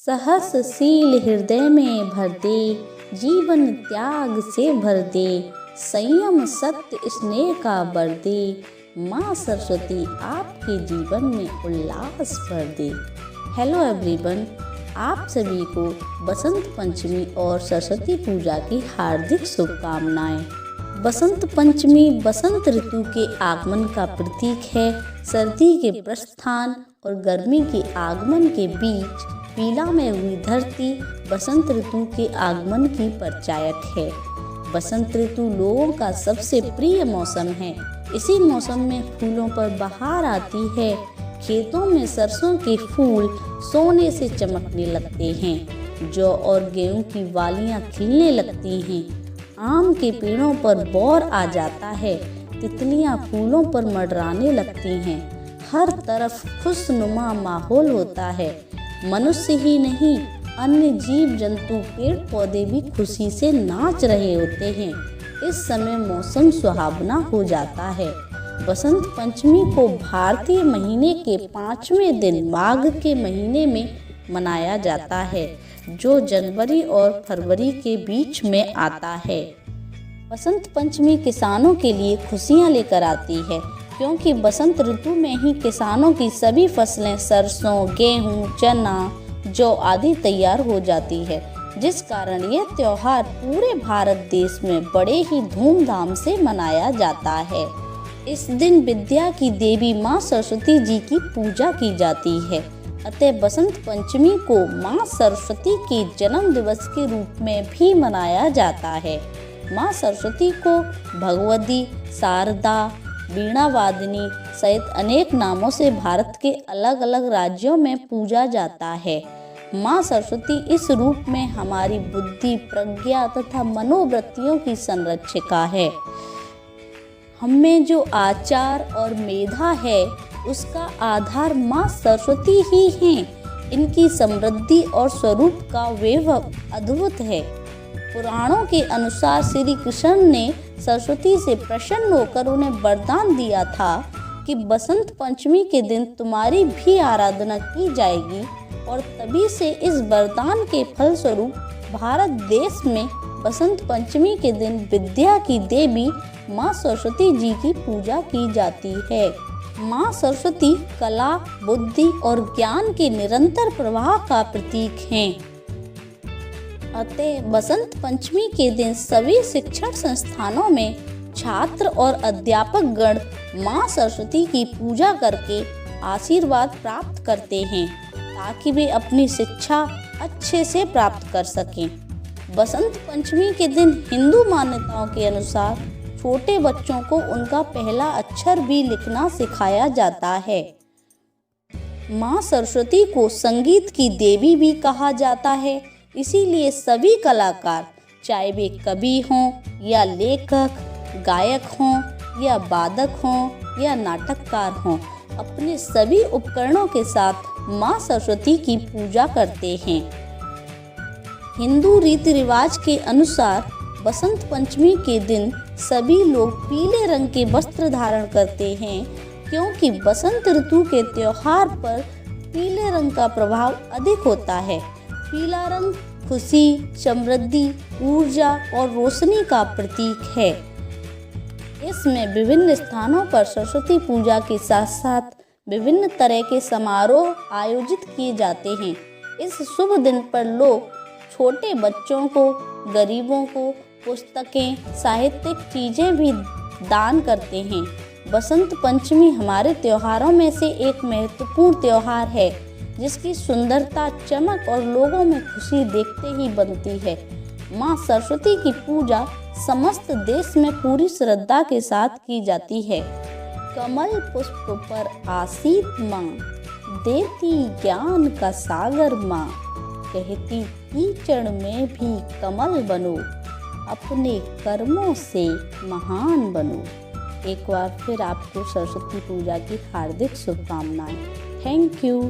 सहसशील हृदय में भर दे, जीवन त्याग से भर दे, संयम सत्य स्नेह का बर दे, माँ सरस्वती आपके जीवन में उल्लास भर दे। हेलो एवरीवन, आप सभी को बसंत पंचमी और सरस्वती पूजा की हार्दिक शुभकामनाएं। बसंत पंचमी बसंत ऋतु के आगमन का प्रतीक है। सर्दी के प्रस्थान और गर्मी के आगमन के बीच पीला में हुई धरती बसंत ऋतु के आगमन की परिचायक है। बसंत ऋतु लोगों का सबसे प्रिय मौसम है। इसी मौसम में फूलों पर बहार आती है। खेतों में सरसों के फूल सोने से चमकने लगते हैं। जौ और गेहूं की वालियां खिलने लगती हैं। आम के पेड़ों पर बौर आ जाता है। तितलियां फूलों पर मंडराने लगती हैं। हर तरफ खुशनुमा माहौल होता है। मनुष्य ही नहीं, अन्य जीव जंतु पेड़ पौधे भी खुशी से नाच रहे होते हैं। इस समय मौसम सुहावना हो जाता है। बसंत पंचमी को भारतीय महीने के 5वें दिन माघ के महीने में मनाया जाता है, जो जनवरी और फरवरी के बीच में आता है। बसंत पंचमी किसानों के लिए खुशियां लेकर आती है, क्योंकि बसंत ऋतु में ही किसानों की सभी फसलें सरसों, गेहूं, चना, जौ आदि तैयार हो जाती है, जिस कारण यह त्योहार पूरे भारत देश में बड़े ही धूमधाम से मनाया जाता है। इस दिन विद्या की देवी माँ सरस्वती जी की पूजा की जाती है। अतः बसंत पंचमी को माँ सरस्वती के जन्म दिवस के रूप में भी मनाया जाता है। माँ सरस्वती को भगवती, शारदा, वीणा वादिनी सहित अनेक नामों से भारत के अलग अलग राज्यों में पूजा जाता है। माँ सरस्वती इस रूप में हमारी बुद्धि, प्रज्ञा तथा मनोवृत्तियों की संरक्षिका है। हमें जो आचार और मेधा है, उसका आधार माँ सरस्वती ही हैं। इनकी समृद्धि और स्वरूप का वैभव अद्भुत है। पुराणों के अनुसार श्री कृष्ण ने सरस्वती से प्रसन्न होकर उन्हें वरदान दिया था कि बसंत पंचमी के दिन तुम्हारी भी आराधना की जाएगी, और तभी से इस वरदान के फल स्वरूप भारत देश में बसंत पंचमी के दिन विद्या की देवी माँ सरस्वती जी की पूजा की जाती है। माँ सरस्वती कला, बुद्धि और ज्ञान के निरंतर प्रवाह का प्रतीक हैं। अतः बसंत पंचमी के दिन सभी शिक्षण संस्थानों में छात्र और अध्यापक गण माँ सरस्वती की पूजा करके आशीर्वाद प्राप्त करते हैं, ताकि वे अपनी शिक्षा अच्छे से प्राप्त कर सकें। बसंत पंचमी के दिन हिंदू मान्यताओं के अनुसार छोटे बच्चों को उनका पहला अक्षर भी लिखना सिखाया जाता है। माँ सरस्वती को संगीत की देवी भी कहा जाता है। इसीलिए सभी कलाकार, चाहे वे कवि हों या लेखक, गायक हों या वादक हों या नाटककार हों, अपने सभी उपकरणों के साथ माँ सरस्वती की पूजा करते हैं। हिंदू रीति रिवाज के अनुसार बसंत पंचमी के दिन सभी लोग पीले रंग के वस्त्र धारण करते हैं, क्योंकि बसंत ऋतु के त्योहार पर पीले रंग का प्रभाव अधिक होता है। पीला रंग खुशी, समृद्धि, ऊर्जा और रोशनी का प्रतीक है। इसमें विभिन्न स्थानों पर सरस्वती पूजा के साथ साथ विभिन्न तरह के समारोह आयोजित किए जाते हैं। इस शुभ दिन पर लोग छोटे बच्चों को, गरीबों को पुस्तकें, साहित्यिक चीजें भी दान करते हैं। बसंत पंचमी हमारे त्योहारों में से एक महत्वपूर्ण त्योहार है, जिसकी सुंदरता, चमक और लोगों में खुशी देखते ही बनती है। माँ सरस्वती की पूजा समस्त देश में पूरी श्रद्धा के साथ की जाती है। कमल पुष्प पर आसीत माँ, देती ज्ञान का सागर माँ, कहती कीचड़ में भी कमल बनो, अपने कर्मों से महान बनो। एक बार फिर आपको सरस्वती पूजा की हार्दिक शुभकामनाएं। Thank you.